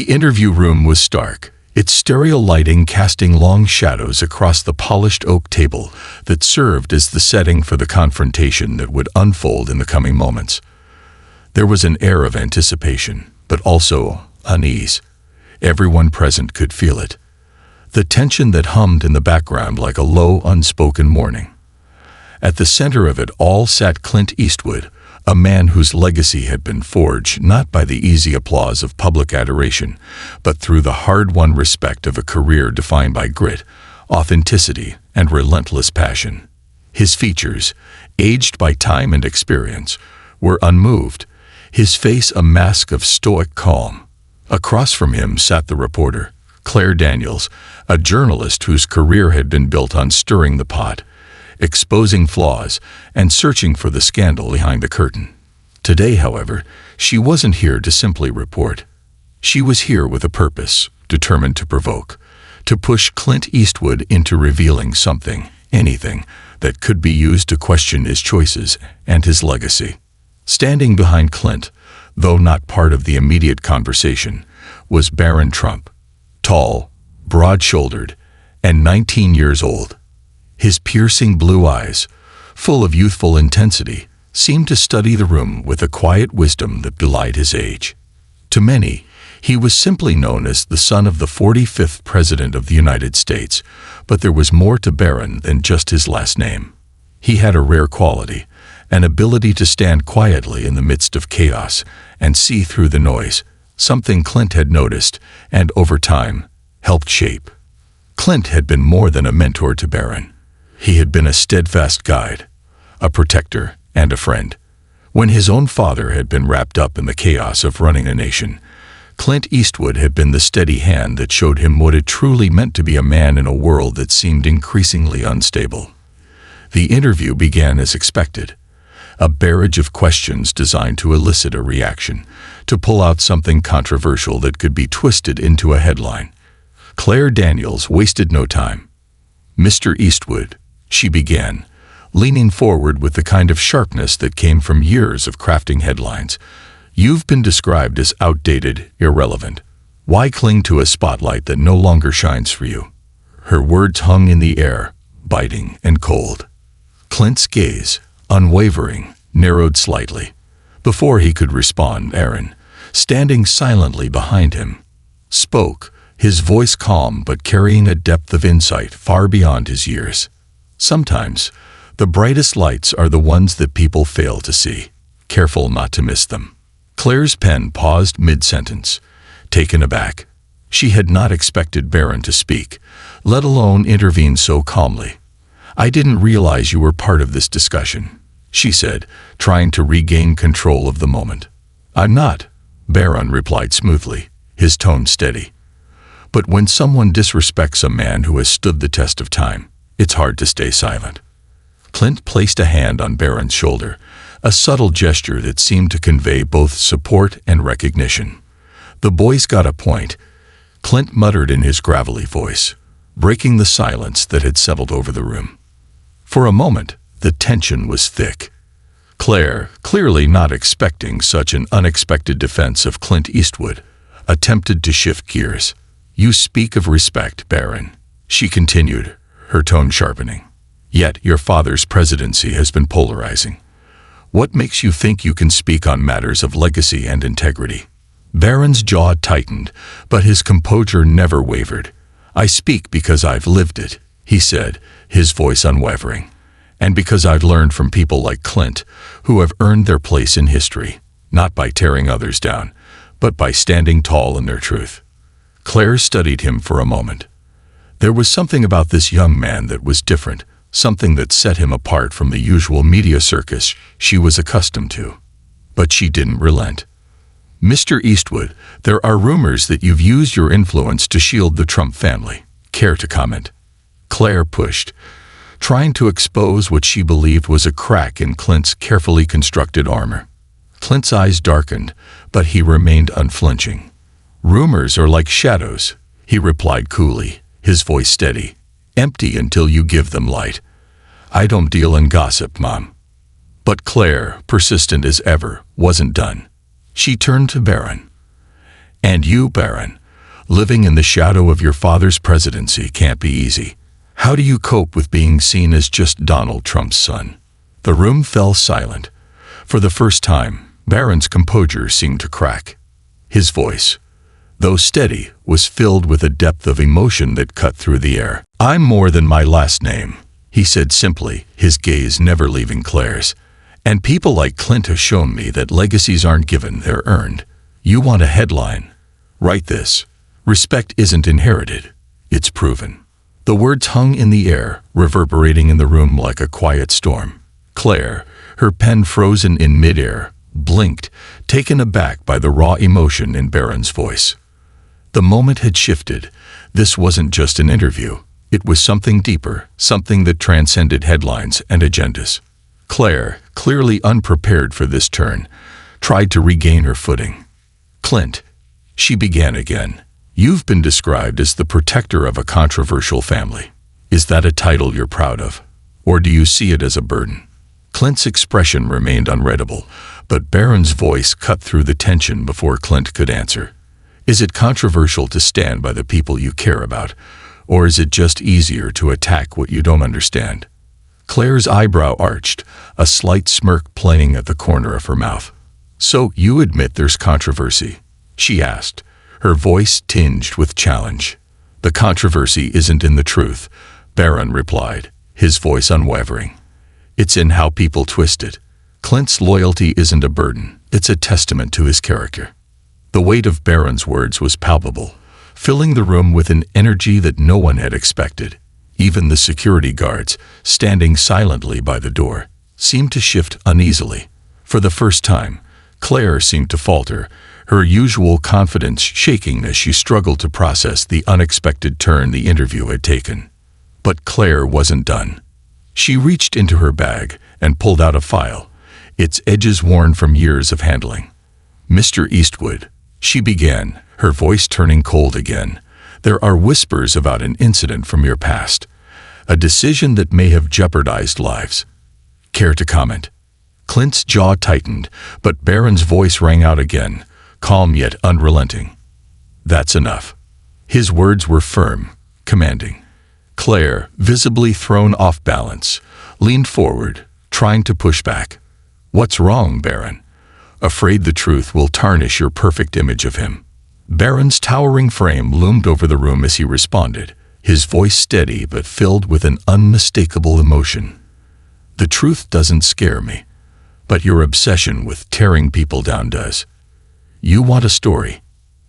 The interview room was stark, its stereo lighting casting long shadows across the polished oak table that served as the setting for the confrontation that would unfold in the coming moments. There was an air of anticipation, but also unease. Everyone present could feel it. The tension that hummed in the background like a low, unspoken mourning. At the center of it all sat Clint Eastwood, a man whose legacy had been forged not by the easy applause of public adoration, but through the hard-won respect of a career defined by grit, authenticity, and relentless passion. His features, aged by time and experience, were unmoved, his face a mask of stoic calm. Across from him sat the reporter, Claire Daniels, a journalist whose career had been built on stirring the pot, exposing flaws, and searching for the scandal behind the curtain. Today, however, she wasn't here to simply report. She was here with a purpose, determined to provoke, to push Clint Eastwood into revealing something, anything, that could be used to question his choices and his legacy. Standing behind Clint, though not part of the immediate conversation, was Barron Trump, tall, broad-shouldered, and 19 years old. His piercing blue eyes, full of youthful intensity, seemed to study the room with a quiet wisdom that belied his age. To many, he was simply known as the son of the 45th President of the United States, but there was more to Barron than just his last name. He had a rare quality, an ability to stand quietly in the midst of chaos and see through the noise, something Clint had noticed and, over time, helped shape. Clint had been more than a mentor to Barron. He had been a steadfast guide, a protector, and a friend. When his own father had been wrapped up in the chaos of running a nation, Clint Eastwood had been the steady hand that showed him what it truly meant to be a man in a world that seemed increasingly unstable. The interview began as expected, a barrage of questions designed to elicit a reaction, to pull out something controversial that could be twisted into a headline. Claire Daniels wasted no time. "Mr. Eastwood," she began, leaning forward with the kind of sharpness that came from years of crafting headlines. "You've been described as outdated, irrelevant. Why cling to a spotlight that no longer shines for you?" Her words hung in the air, biting and cold. Clint's gaze, unwavering, narrowed slightly. Before he could respond, Aaron, standing silently behind him, spoke, his voice calm but carrying a depth of insight far beyond his years. "Sometimes, the brightest lights are the ones that people fail to see. Careful not to miss them." Claire's pen paused mid-sentence, taken aback. She had not expected Barron to speak, let alone intervene so calmly. "I didn't realize you were part of this discussion," she said, trying to regain control of the moment. "I'm not," Barron replied smoothly, his tone steady. "But when someone disrespects a man who has stood the test of time, it's hard to stay silent." Clint placed a hand on Barron's shoulder, a subtle gesture that seemed to convey both support and recognition. "The boy's got a point," Clint muttered in his gravelly voice, breaking the silence that had settled over the room. For a moment, the tension was thick. Claire, clearly not expecting such an unexpected defense of Clint Eastwood, attempted to shift gears. "You speak of respect, Barron," she continued, her tone sharpening. "Yet your father's presidency has been polarizing. What makes you think you can speak on matters of legacy and integrity?" Barron's jaw tightened, but his composure never wavered. "I speak because I've lived it," he said, his voice unwavering, "and because I've learned from people like Clint, who have earned their place in history, not by tearing others down, but by standing tall in their truth." Claire studied him for a moment. There was something about this young man that was different, something that set him apart from the usual media circus she was accustomed to. But she didn't relent. "Mr. Eastwood, there are rumors that you've used your influence to shield the Trump family. Care to comment?" Claire pushed, trying to expose what she believed was a crack in Clint's carefully constructed armor. Clint's eyes darkened, but he remained unflinching. "Rumors are like shadows," he replied coolly, his voice steady. "Empty until you give them light. I don't deal in gossip, Mom." But Claire, persistent as ever, wasn't done. She turned to Barron. And you, Barron, living in the shadow of your father's presidency can't be easy. How do you cope with being seen as just Donald Trump's son?" The room fell silent. For the first time, Barron's composure seemed to crack. His voice, though steady, was filled with a depth of emotion that cut through the air. "I'm more than my last name," he said simply, his gaze never leaving Claire's. "And people like Clint have shown me that legacies aren't given, they're earned. You want a headline? Write this. Respect isn't inherited, it's proven." The words hung in the air, reverberating in the room like a quiet storm. Claire, her pen frozen in midair, blinked, taken aback by the raw emotion in Barron's voice. The moment had shifted. This wasn't just an interview. It was something deeper, something that transcended headlines and agendas. Claire, clearly unprepared for this turn, tried to regain her footing. "Clint," she began again, "you've been described as the protector of a controversial family. Is that a title you're proud of? Or do you see it as a burden?" Clint's expression remained unreadable, but Barron's voice cut through the tension before Clint could answer. "Is it controversial to stand by the people you care about, or is it just easier to attack what you don't understand?" Claire's eyebrow arched, a slight smirk playing at the corner of her mouth. "So you admit there's controversy?" she asked, her voice tinged with challenge. "The controversy isn't in the truth," Barron replied, his voice unwavering. "It's in how people twist it. Clint's loyalty isn't a burden, it's a testament to his character." The weight of Barron's words was palpable, filling the room with an energy that no one had expected. Even the security guards, standing silently by the door, seemed to shift uneasily. For the first time, Claire seemed to falter, her usual confidence shaking as she struggled to process the unexpected turn the interview had taken. But Claire wasn't done. She reached into her bag and pulled out a file, its edges worn from years of handling. "Mr. Eastwood," she began, her voice turning cold again, "there are whispers about an incident from your past, a decision that may have jeopardized lives. Care to comment?" Clint's jaw tightened, but Barron's voice rang out again, calm yet unrelenting. "That's enough." His words were firm, commanding. Claire, visibly thrown off balance, leaned forward, trying to push back. "What's wrong, Barron? Afraid the truth will tarnish your perfect image of him?" Barron's towering frame loomed over the room as he responded, his voice steady but filled with an unmistakable emotion. "The truth doesn't scare me, but your obsession with tearing people down does. You want a story?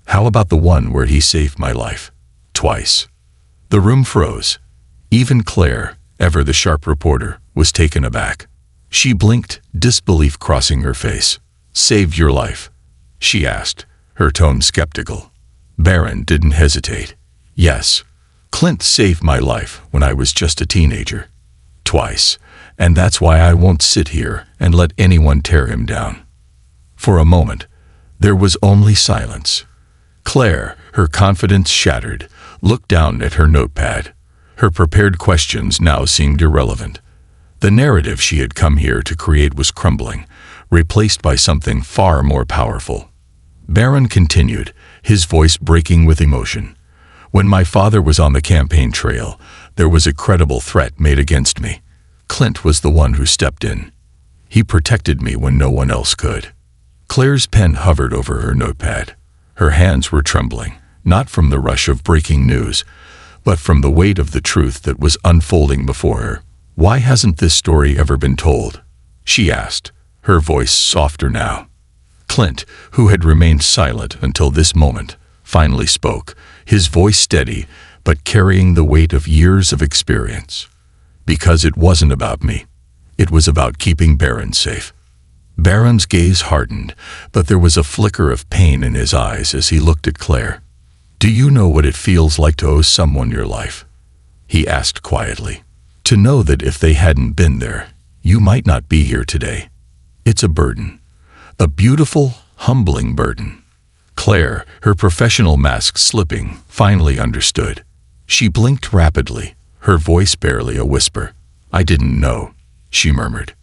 How about the one where he saved my life? Twice." The room froze. Even Claire, ever the sharp reporter, was taken aback. She blinked, disbelief crossing her face. "Saved your life?" she asked, her tone skeptical. Barron didn't hesitate. "Yes, Clint saved my life when I was just a teenager. Twice, and that's why I won't sit here and let anyone tear him down." For a moment, there was only silence. Claire, her confidence shattered, looked down at her notepad. Her prepared questions now seemed irrelevant. The narrative she had come here to create was crumbling, replaced by something far more powerful. Barron continued, his voice breaking with emotion. "When my father was on the campaign trail, there was a credible threat made against me. Clint was the one who stepped in. He protected me when no one else could." Claire's pen hovered over her notepad. Her hands were trembling, not from the rush of breaking news, but from the weight of the truth that was unfolding before her. "Why hasn't this story ever been told?" she asked, her voice softer now. Clint, who had remained silent until this moment, finally spoke, his voice steady but carrying the weight of years of experience. "Because it wasn't about me. It was about keeping Barron safe." Barron's gaze hardened, but there was a flicker of pain in his eyes as he looked at Claire. "Do you know what it feels like to owe someone your life?" he asked quietly. "To know that if they hadn't been there, you might not be here today. It's a burden. A beautiful, humbling burden." Claire, her professional mask slipping, finally understood. She blinked rapidly, her voice barely a whisper. "I didn't know," she murmured.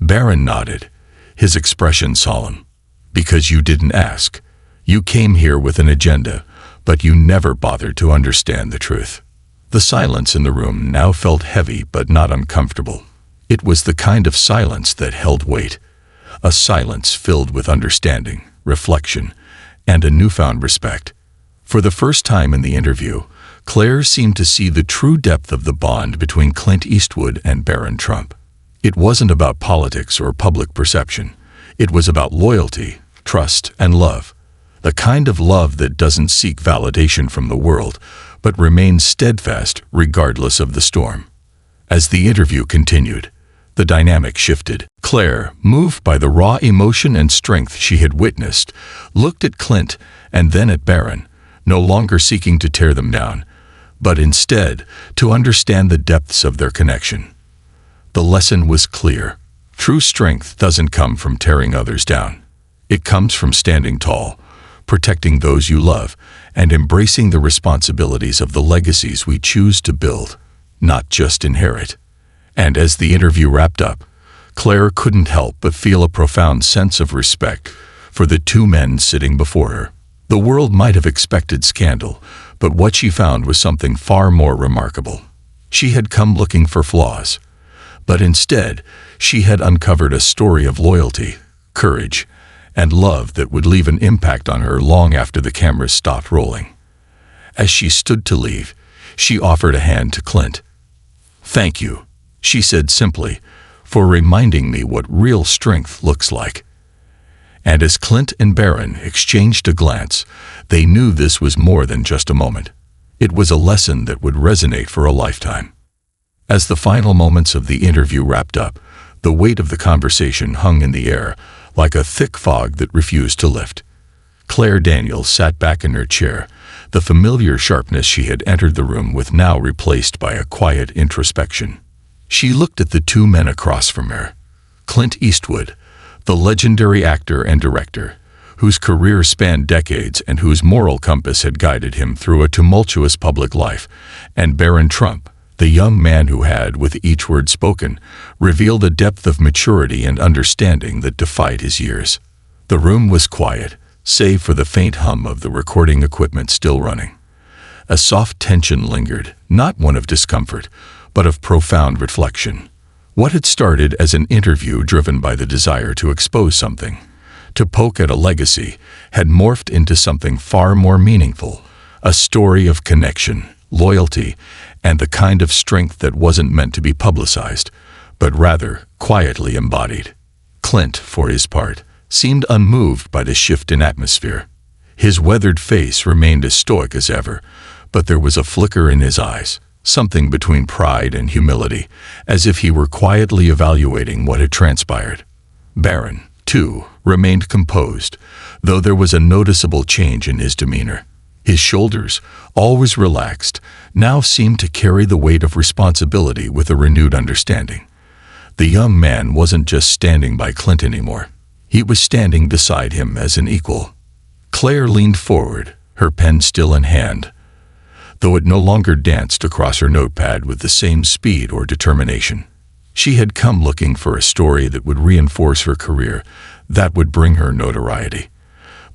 Barron nodded, his expression solemn. "Because you didn't ask. You came here with an agenda, but you never bothered to understand the truth." The silence in the room now felt heavy but not uncomfortable. It was the kind of silence that held weight, a silence filled with understanding, reflection, and a newfound respect. For the first time in the interview, Claire seemed to see the true depth of the bond between Clint Eastwood and Barron Trump. It wasn't about politics or public perception. It was about loyalty, trust, and love. The kind of love that doesn't seek validation from the world, but remains steadfast regardless of the storm. As the interview continued, the dynamic shifted. Claire, moved by the raw emotion and strength she had witnessed, looked at Clint and then at Barron, no longer seeking to tear them down, but instead to understand the depths of their connection. The lesson was clear. True strength doesn't come from tearing others down. It comes from standing tall, protecting those you love, and embracing the responsibilities of the legacies we choose to build, not just inherit. And as the interview wrapped up, Claire couldn't help but feel a profound sense of respect for the two men sitting before her. The world might have expected scandal, but what she found was something far more remarkable. She had come looking for flaws, but instead, she had uncovered a story of loyalty, courage, and love that would leave an impact on her long after the cameras stopped rolling. As she stood to leave, she offered a hand to Clint. "Thank you," she said simply, "for reminding me what real strength looks like." And as Clint and Barron exchanged a glance, they knew this was more than just a moment. It was a lesson that would resonate for a lifetime. As the final moments of the interview wrapped up, the weight of the conversation hung in the air, like a thick fog that refused to lift. Claire Daniels sat back in her chair, the familiar sharpness she had entered the room with now replaced by a quiet introspection. She looked at the two men across from her. Clint Eastwood, the legendary actor and director, whose career spanned decades and whose moral compass had guided him through a tumultuous public life, and Barron Trump, the young man who had, with each word spoken, revealed a depth of maturity and understanding that defied his years. The room was quiet, save for the faint hum of the recording equipment still running. A soft tension lingered, not one of discomfort, but of profound reflection. What had started as an interview driven by the desire to expose something, to poke at a legacy, had morphed into something far more meaningful, a story of connection, loyalty, and the kind of strength that wasn't meant to be publicized, but rather quietly embodied. Clint, for his part, seemed unmoved by the shift in atmosphere. His weathered face remained as stoic as ever, but there was a flicker in his eyes, something between pride and humility, as if he were quietly evaluating what had transpired. Barron, too, remained composed, though there was a noticeable change in his demeanor. His shoulders, always relaxed, now seemed to carry the weight of responsibility with a renewed understanding. The young man wasn't just standing by Clint anymore. He was standing beside him as an equal. Claire leaned forward, her pen still in hand, though it no longer danced across her notepad with the same speed or determination. She had come looking for a story that would reinforce her career, that would bring her notoriety.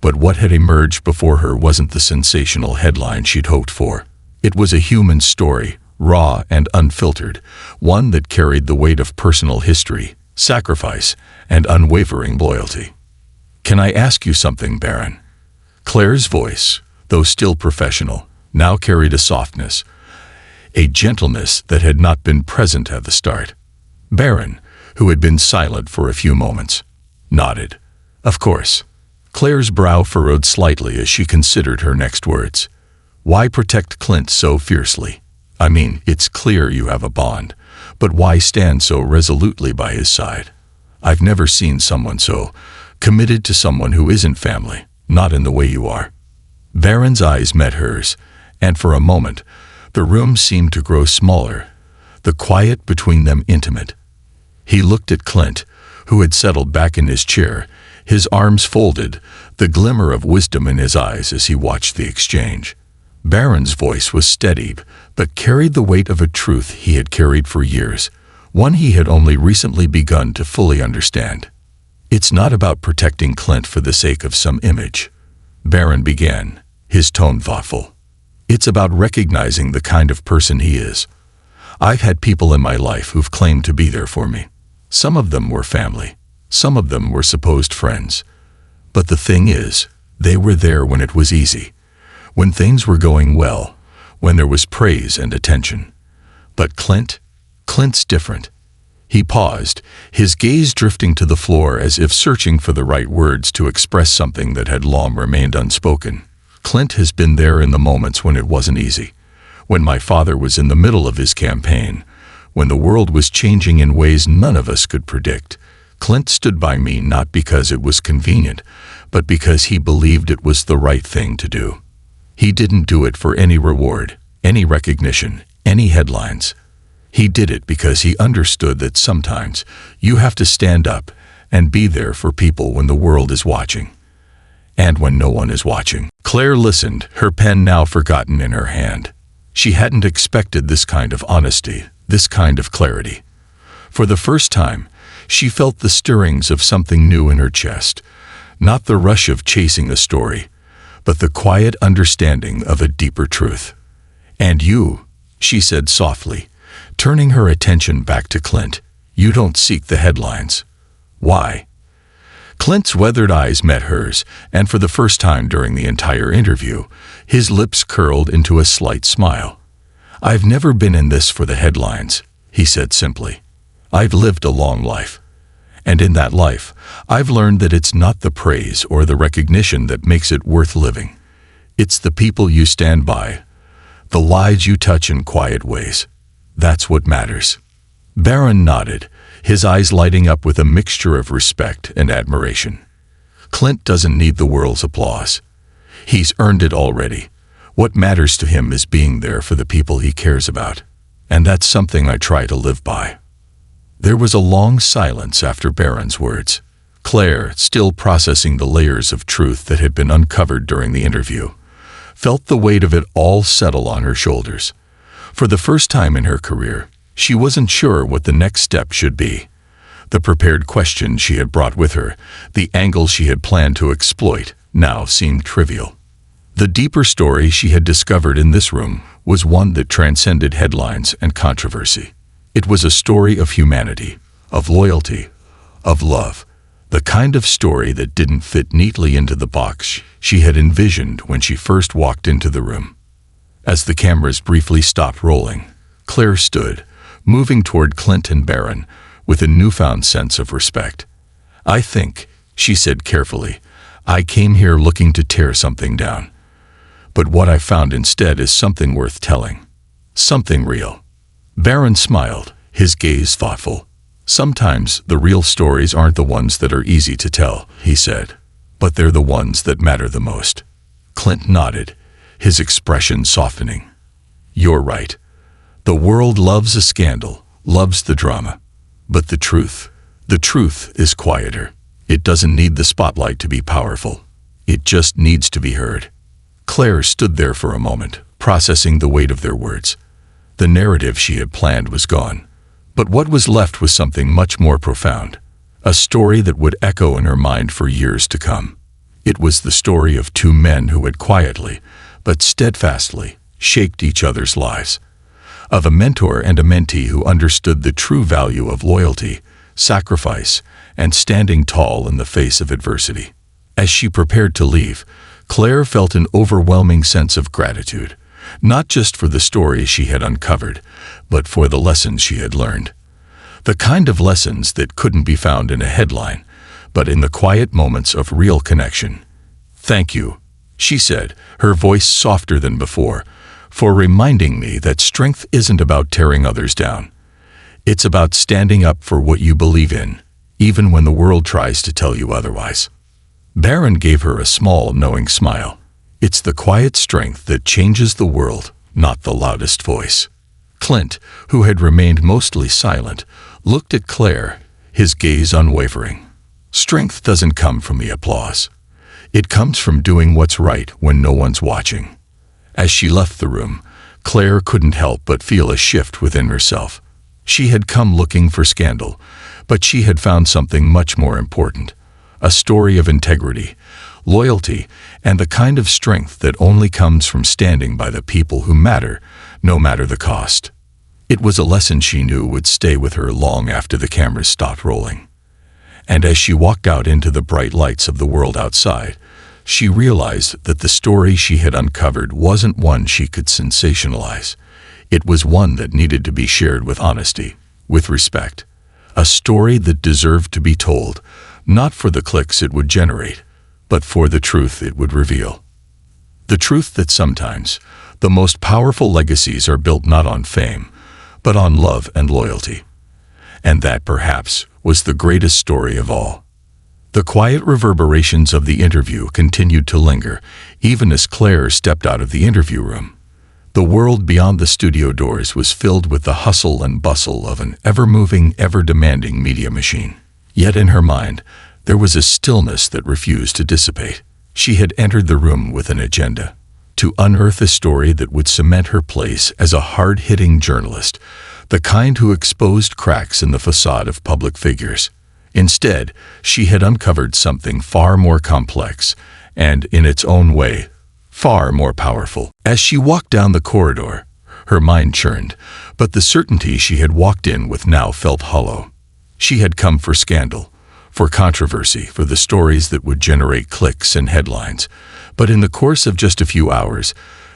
But what had emerged before her wasn't the sensational headline she'd hoped for. It was a human story, raw and unfiltered, one that carried the weight of personal history, sacrifice, and unwavering loyalty. "Can I ask you something, Barron?" Claire's voice, though still professional, now carried a softness, a gentleness that had not been present at the start. Barron, who had been silent for a few moments, nodded. "Of course." Claire's brow furrowed slightly as she considered her next words. "Why protect Clint so fiercely? I mean, it's clear you have a bond, but why stand so resolutely by his side? I've never seen someone so committed to someone who isn't family, not in the way you are." Barron's eyes met hers, and for a moment, the room seemed to grow smaller, the quiet between them intimate. He looked at Clint, who had settled back in his chair, his arms folded, the glimmer of wisdom in his eyes as he watched the exchange. Barron's voice was steady, but carried the weight of a truth he had carried for years, one he had only recently begun to fully understand. It's not about protecting Clint for the sake of some image. Barron began, his tone thoughtful. "It's about recognizing the kind of person he is. I've had people in my life who've claimed to be there for me. Some of them were family. Some of them were supposed friends. But the thing is, they were there when it was easy, when things were going well, when there was praise and attention. But Clint's different." He paused, his gaze drifting to the floor as if searching for the right words to express something that had long remained unspoken. "Clint has been there in the moments when it wasn't easy. When my father was in the middle of his campaign, when the world was changing in ways none of us could predict, Clint stood by me not because it was convenient, but because he believed it was the right thing to do. He didn't do it for any reward, any recognition, any headlines. He did it because he understood that sometimes you have to stand up and be there for people when the world is watching. And when no one is watching." Claire listened, her pen now forgotten in her hand. She hadn't expected this kind of honesty, this kind of clarity. For the first time, she felt the stirrings of something new in her chest, not the rush of chasing a story, but the quiet understanding of a deeper truth. "And you," she said softly, turning her attention back to Clint, "you don't seek the headlines. Why?" Clint's weathered eyes met hers, and for the first time during the entire interview, his lips curled into a slight smile. "I've never been in this for the headlines," he said simply. "I've lived a long life. And in that life, I've learned that it's not the praise or the recognition that makes it worth living. It's the people you stand by, the lives you touch in quiet ways. That's what matters." Barron nodded, his eyes lighting up with a mixture of respect and admiration. "Clint doesn't need the world's applause. He's earned it already. What matters to him is being there for the people he cares about. And that's something I try to live by." There was a long silence after Barron's words. Claire, still processing the layers of truth that had been uncovered during the interview, felt the weight of it all settle on her shoulders. For the first time in her career, she wasn't sure what the next step should be. The prepared questions she had brought with her, the angle she had planned to exploit, now seemed trivial. The deeper story she had discovered in this room was one that transcended headlines and controversy. It was a story of humanity, of loyalty, of love, the kind of story that didn't fit neatly into the box she had envisioned when she first walked into the room. As the cameras briefly stopped rolling, Claire stood, moving toward Clint and Barron with a newfound sense of respect. "I think," she said carefully, "I came here looking to tear something down. But what I found instead is something worth telling. Something real." Barron smiled, his gaze thoughtful. "Sometimes the real stories aren't the ones that are easy to tell," he said, "but they're the ones that matter the most." Clint nodded, his expression softening. "You're right. The world loves a scandal, loves the drama. But the truth is quieter. It doesn't need the spotlight to be powerful. It just needs to be heard." Claire stood there for a moment, processing the weight of their words. The narrative she had planned was gone. But what was left was something much more profound, a story that would echo in her mind for years to come. It was the story of two men who had quietly, but steadfastly, shaped each other's lives. Of a mentor and a mentee who understood the true value of loyalty, sacrifice, and standing tall in the face of adversity. As she prepared to leave, Claire felt an overwhelming sense of gratitude, not just for the stories she had uncovered, but for the lessons she had learned. The kind of lessons that couldn't be found in a headline, but in the quiet moments of real connection. "Thank you," she said, her voice softer than before, "for reminding me that strength isn't about tearing others down. It's about standing up for what you believe in, even when the world tries to tell you otherwise." Barron gave her a small, knowing smile. "It's the quiet strength that changes the world, not the loudest voice." Clint, who had remained mostly silent, looked at Claire, his gaze unwavering. "Strength doesn't come from the applause. It comes from doing what's right when no one's watching." As she left the room, Claire couldn't help but feel a shift within herself. She had come looking for scandal, but she had found something much more important. A story of integrity, loyalty, and the kind of strength that only comes from standing by the people who matter, no matter the cost. It was a lesson she knew would stay with her long after the cameras stopped rolling. And as she walked out into the bright lights of the world outside, she realized that the story she had uncovered wasn't one she could sensationalize. It was one that needed to be shared with honesty, with respect. A story that deserved to be told, not for the clicks it would generate, but for the truth it would reveal. The truth that sometimes the most powerful legacies are built not on fame, but on love and loyalty. And that, perhaps, was the greatest story of all. The quiet reverberations of the interview continued to linger, even as Claire stepped out of the interview room. The world beyond the studio doors was filled with the hustle and bustle of an ever-moving, ever-demanding media machine. Yet in her mind, there was a stillness that refused to dissipate. She had entered the room with an agenda: to unearth a story that would cement her place as a hard-hitting journalist, the kind who exposed cracks in the facade of public figures. Instead, she had uncovered something far more complex and, in its own way, far more powerful. As she walked down the corridor, her mind churned, but the certainty she had walked in with now felt hollow. She had come for scandal, for controversy, for the stories that would generate clicks and headlines. But in the course of just a few hours,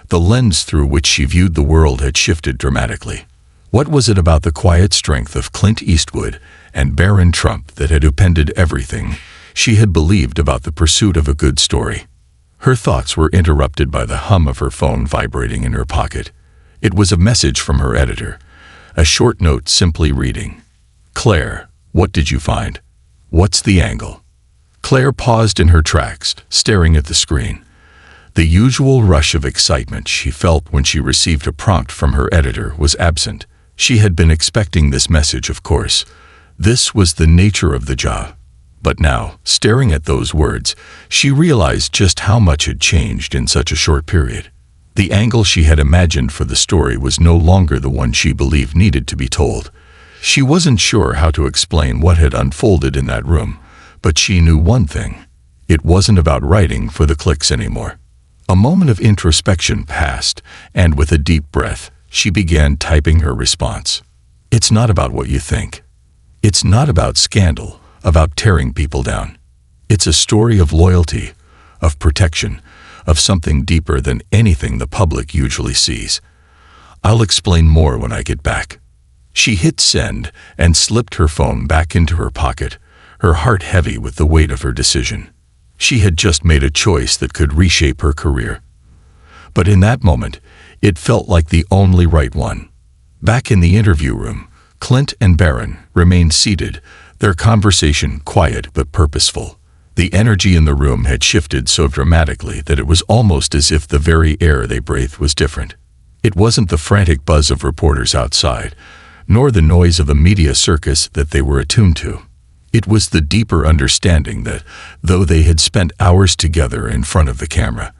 the lens through which she viewed the world had shifted dramatically. What was it about the quiet strength of Clint Eastwood and Barron Trump that had upended everything she had believed about the pursuit of a good story? Her thoughts were interrupted by the hum of her phone vibrating in her pocket. It was a message from her editor, a short note simply reading, "Claire, what did you find? What's the angle?" Claire paused in her tracks, staring at the screen. The usual rush of excitement she felt when she received a prompt from her editor was absent. She had been expecting this message, of course. This was the nature of the job. But now, staring at those words, she realized just how much had changed in such a short period. The angle she had imagined for the story was no longer the one she believed needed to be told. She wasn't sure how to explain what had unfolded in that room, but she knew one thing: it wasn't about writing for the clicks anymore. A moment of introspection passed, and with a deep breath, she began typing her response. It's not about what you think. It's not about scandal, about tearing people down. It's a story of loyalty, of protection, of something deeper than anything the public usually sees. I'll explain more when I get back. She hit send and slipped her phone back into her pocket, her heart heavy with the weight of her decision. She had just made a choice that could reshape her career. But in that moment, it felt like the only right one. Back in the interview room, Clint and Barron remained seated, their conversation quiet but purposeful. The energy in the room had shifted so dramatically that it was almost as if the very air they breathed was different. It wasn't the frantic buzz of reporters outside, nor the noise of a media circus that they were attuned to. It was the deeper understanding that, though they had spent hours together in front of the camera,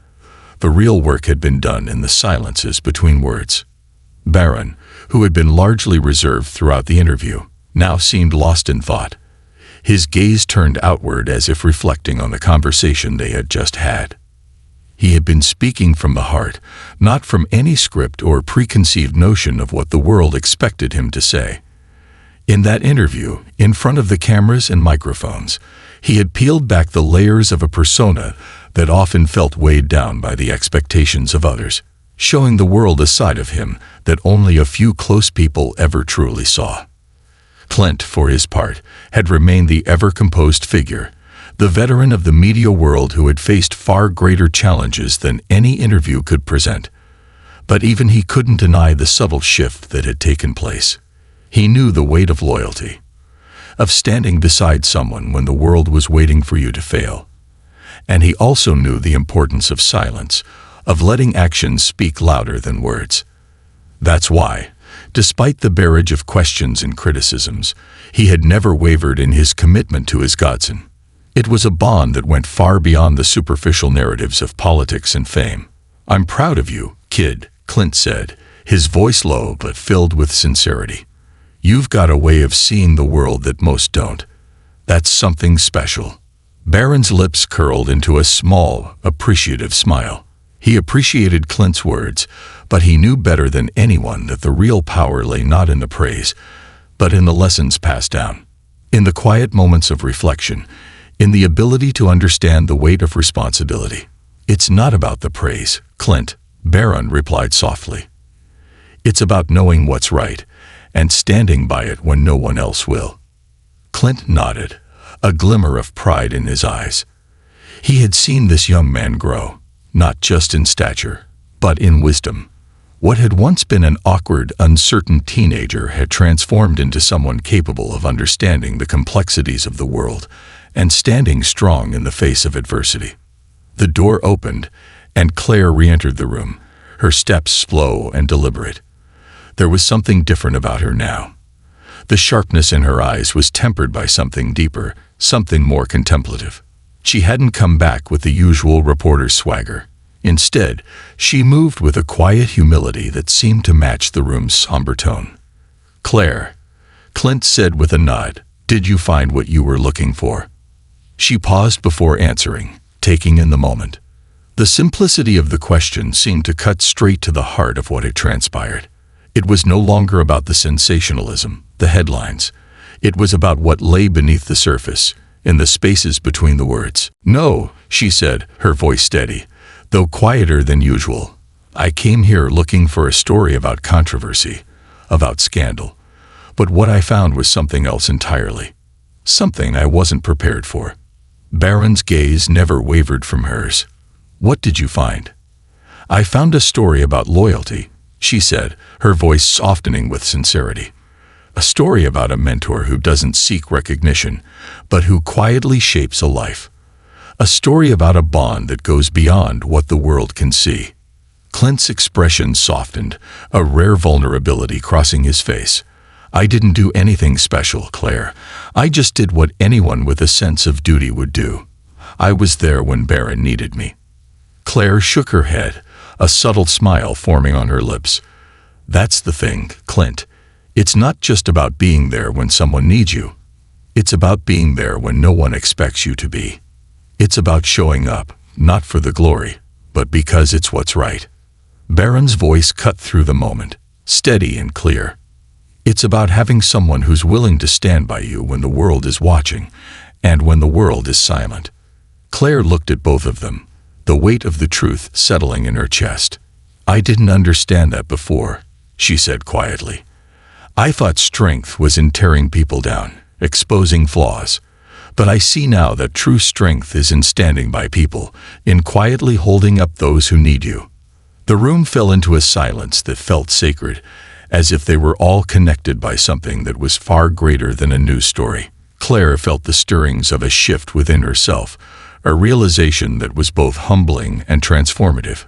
the real work had been done in the silences between words. Barron, who had been largely reserved throughout the interview, now seemed lost in thought. His gaze turned outward as if reflecting on the conversation they had just had. He had been speaking from the heart, not from any script or preconceived notion of what the world expected him to say. In that interview, in front of the cameras and microphones, he had peeled back the layers of a persona that often felt weighed down by the expectations of others, showing the world a side of him that only a few close people ever truly saw. Clint, for his part, had remained the ever-composed figure, the veteran of the media world who had faced far greater challenges than any interview could present. But even he couldn't deny the subtle shift that had taken place. He knew the weight of loyalty, of standing beside someone when the world was waiting for you to fail. And he also knew the importance of silence, of letting actions speak louder than words. That's why, despite the barrage of questions and criticisms, he had never wavered in his commitment to his godson. It was a bond that went far beyond the superficial narratives of politics and fame. "I'm proud of you, kid," Clint said, his voice low but filled with sincerity. "You've got a way of seeing the world that most don't. That's something special." Barron's lips curled into a small, appreciative smile. He appreciated Clint's words, but he knew better than anyone that the real power lay not in the praise, but in the lessons passed down. In the quiet moments of reflection, in the ability to understand the weight of responsibility. "It's not about the praise, Clint," Barron replied softly. "It's about knowing what's right, and standing by it when no one else will." Clint nodded, a glimmer of pride in his eyes. He had seen this young man grow, not just in stature, but in wisdom. What had once been an awkward, uncertain teenager had transformed into someone capable of understanding the complexities of the world and standing strong in the face of adversity. The door opened, and Claire re-entered the room, her steps slow and deliberate. There was something different about her now. The sharpness in her eyes was tempered by something deeper, something more contemplative. She hadn't come back with the usual reporter's swagger. Instead, she moved with a quiet humility that seemed to match the room's somber tone. "Claire," Clint said with a nod, "did you find what you were looking for?" She paused before answering, taking in the moment. The simplicity of the question seemed to cut straight to the heart of what had transpired. It was no longer about the sensationalism, the headlines. It was about what lay beneath the surface, in the spaces between the words. "No," she said, her voice steady, though quieter than usual. "I came here looking for a story about controversy, about scandal. But what I found was something else entirely. Something I wasn't prepared for." Barron's gaze never wavered from hers. "What did you find?" "I found a story about loyalty," she said, her voice softening with sincerity. "A story about a mentor who doesn't seek recognition, but who quietly shapes a life. A story about a bond that goes beyond what the world can see." Clint's expression softened, a rare vulnerability crossing his face. "I didn't do anything special, Claire. I just did what anyone with a sense of duty would do. I was there when Barron needed me." Claire shook her head, a subtle smile forming on her lips. "That's the thing, Clint. It's not just about being there when someone needs you. It's about being there when no one expects you to be. It's about showing up, not for the glory, but because it's what's right." Barron's voice cut through the moment, steady and clear. "It's about having someone who's willing to stand by you when the world is watching, and when the world is silent." Claire looked at both of them, the weight of the truth settling in her chest. "I didn't understand that before," she said quietly. "I thought strength was in tearing people down, exposing flaws. But I see now that true strength is in standing by people, in quietly holding up those who need you." The room fell into a silence that felt sacred, as if they were all connected by something that was far greater than a news story. Claire felt the stirrings of a shift within herself, a realization that was both humbling and transformative.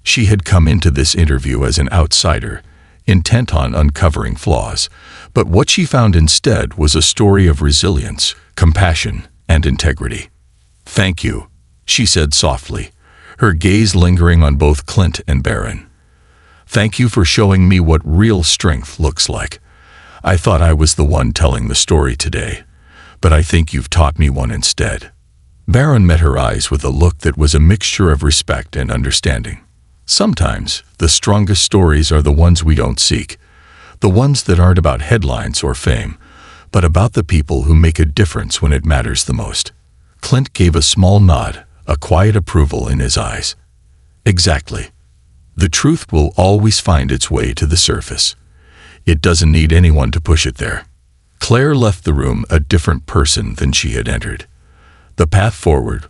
She had come into this interview as an outsider, intent on uncovering flaws, but what she found instead was a story of resilience, compassion, and integrity. "Thank you," she said softly, her gaze lingering on both Clint and Barron. "Thank you for showing me what real strength looks like. I thought I was the one telling the story today, but I think you've taught me one instead." Barron met her eyes with a look that was a mixture of respect and understanding. Sometimes, the strongest stories are the ones we don't seek, the ones that aren't about headlines or fame, but about the people who make a difference when it matters the most. Clint gave a small nod, a quiet approval in his eyes. "Exactly. The truth will always find its way to the surface. It doesn't need anyone to push it there." Claire left the room a different person than she had entered. The path forward,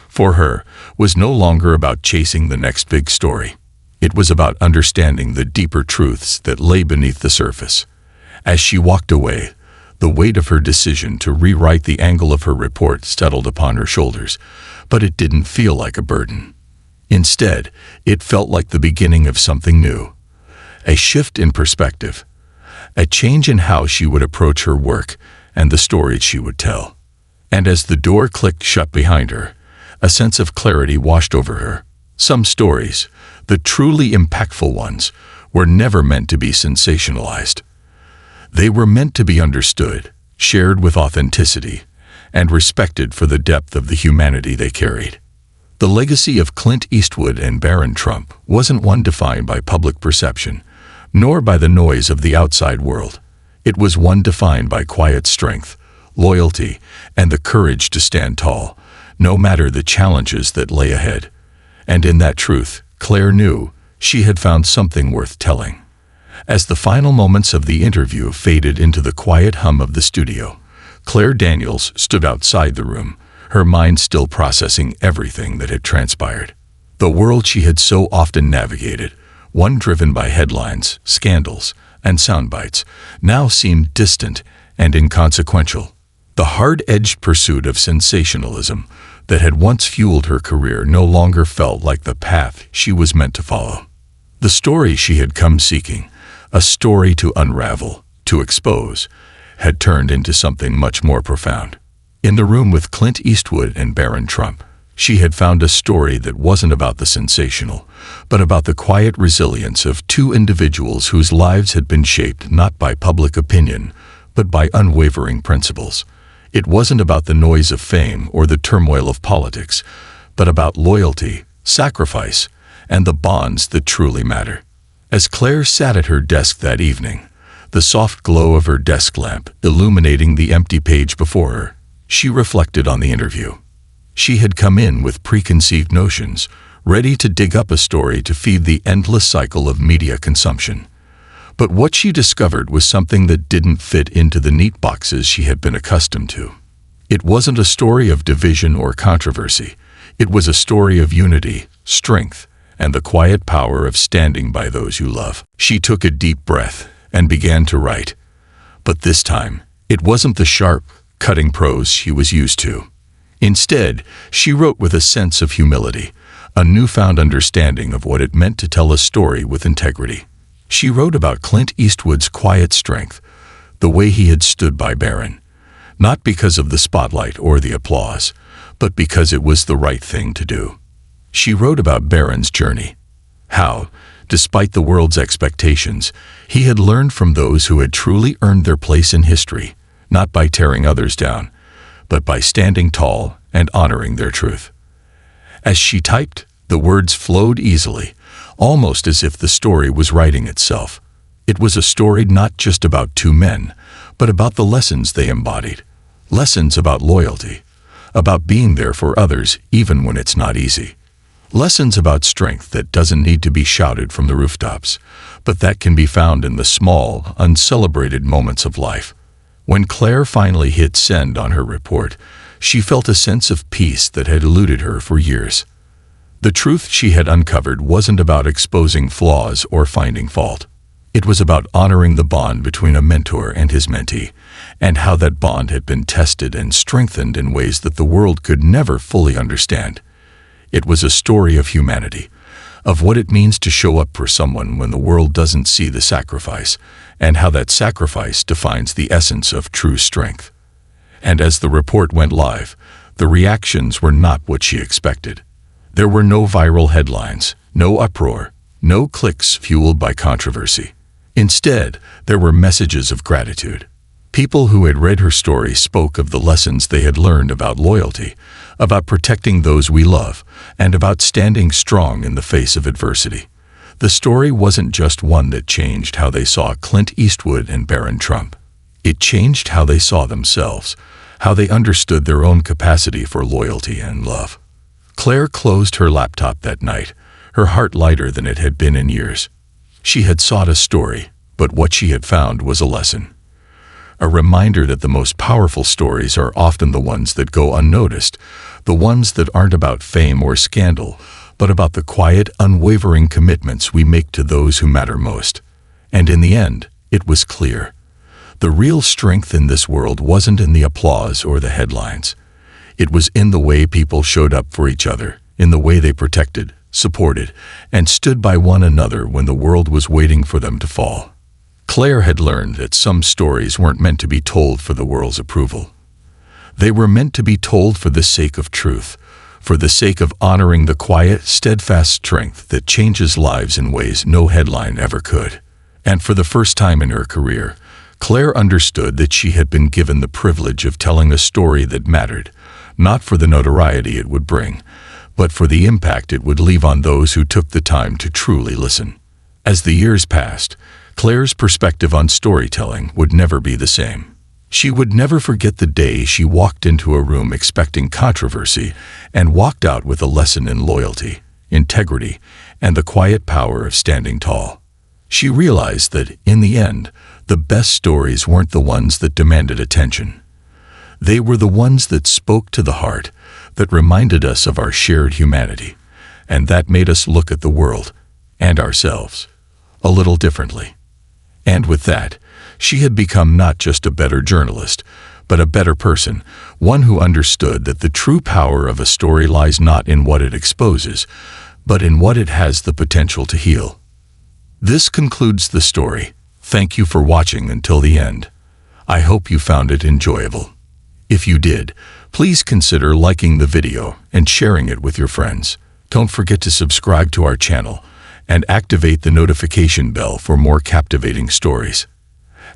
for her, was no longer about chasing the next big story. It was about understanding the deeper truths that lay beneath the surface. As she walked away, the weight of her decision to rewrite the angle of her report settled upon her shoulders, but it didn't feel like a burden. Instead, it felt like the beginning of something new. A shift in perspective. A change in how she would approach her work and the stories she would tell. And as the door clicked shut behind her, a sense of clarity washed over her. Some stories, the truly impactful ones, were never meant to be sensationalized. They were meant to be understood, shared with authenticity, and respected for the depth of the humanity they carried. The legacy of Clint Eastwood and Barron Trump wasn't one defined by public perception, nor by the noise of the outside world. It was one defined by quiet strength, loyalty, and the courage to stand tall, no matter the challenges that lay ahead. And in that truth, Claire knew she had found something worth telling. As the final moments of the interview faded into the quiet hum of the studio, Claire Daniels stood outside the room, her mind still processing everything that had transpired. The world she had so often navigated, one driven by headlines, scandals, and soundbites, now seemed distant and inconsequential. The hard-edged pursuit of sensationalism that had once fueled her career no longer felt like the path she was meant to follow. The story she had come seeking, a story to unravel, to expose, had turned into something much more profound. In the room with Clint Eastwood and Barron Trump, she had found a story that wasn't about the sensational, but about the quiet resilience of two individuals whose lives had been shaped not by public opinion, but by unwavering principles. It wasn't about the noise of fame or the turmoil of politics, but about loyalty, sacrifice, and the bonds that truly matter. As Claire sat at her desk that evening, the soft glow of her desk lamp illuminating the empty page before her, she reflected on the interview. She had come in with preconceived notions, ready to dig up a story to feed the endless cycle of media consumption. But what she discovered was something that didn't fit into the neat boxes she had been accustomed to. It wasn't a story of division or controversy. It was a story of unity, strength, and the quiet power of standing by those you love. She took a deep breath and began to write. But this time, it wasn't the sharp, cutting prose she was used to. Instead, she wrote with a sense of humility, a newfound understanding of what it meant to tell a story with integrity. She wrote about Clint Eastwood's quiet strength, the way he had stood by Barron, not because of the spotlight or the applause, but because it was the right thing to do. She wrote about Barron's journey, how, despite the world's expectations, he had learned from those who had truly earned their place in history, not by tearing others down, but by standing tall and honoring their truth. As she typed, the words flowed easily, almost as if the story was writing itself. It was a story not just about two men, but about the lessons they embodied. Lessons about loyalty, about being there for others even when it's not easy. Lessons about strength that doesn't need to be shouted from the rooftops, but that can be found in the small, uncelebrated moments of life. When Claire finally hit send on her report, she felt a sense of peace that had eluded her for years. The truth she had uncovered wasn't about exposing flaws or finding fault. It was about honoring the bond between a mentor and his mentee, and how that bond had been tested and strengthened in ways that the world could never fully understand. It was a story of humanity, of what it means to show up for someone when the world doesn't see the sacrifice, and how that sacrifice defines the essence of true strength. And as the report went live, the reactions were not what she expected. There were no viral headlines, no uproar, no clicks fueled by controversy. Instead, there were messages of gratitude. People who had read her story spoke of the lessons they had learned about loyalty, about protecting those we love, and about standing strong in the face of adversity. The story wasn't just one that changed how they saw Clint Eastwood and Barron Trump. It changed how they saw themselves, how they understood their own capacity for loyalty and love. Claire closed her laptop that night, her heart lighter than it had been in years. She had sought a story, but what she had found was a lesson. A reminder that the most powerful stories are often the ones that go unnoticed, the ones that aren't about fame or scandal, but about the quiet, unwavering commitments we make to those who matter most. And in the end, it was clear. The real strength in this world wasn't in the applause or the headlines. It was in the way people showed up for each other, in the way they protected, supported, and stood by one another when the world was waiting for them to fall. Claire had learned that some stories weren't meant to be told for the world's approval. They were meant to be told for the sake of truth, for the sake of honoring the quiet, steadfast strength that changes lives in ways no headline ever could. And for the first time in her career, Claire understood that she had been given the privilege of telling a story that mattered, not for the notoriety it would bring, but for the impact it would leave on those who took the time to truly listen. As the years passed, Claire's perspective on storytelling would never be the same. She would never forget the day she walked into a room expecting controversy and walked out with a lesson in loyalty, integrity, and the quiet power of standing tall. She realized that, in the end, the best stories weren't the ones that demanded attention. They were the ones that spoke to the heart, that reminded us of our shared humanity, and that made us look at the world, and ourselves, a little differently. And with that, she had become not just a better journalist, but a better person, one who understood that the true power of a story lies not in what it exposes, but in what it has the potential to heal. This concludes the story. Thank you for watching until the end. I hope you found it enjoyable. If you did, please consider liking the video and sharing it with your friends. Don't forget to subscribe to our channel and activate the notification bell for more captivating stories.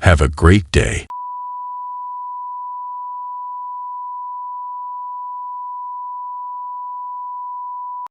Have a great day.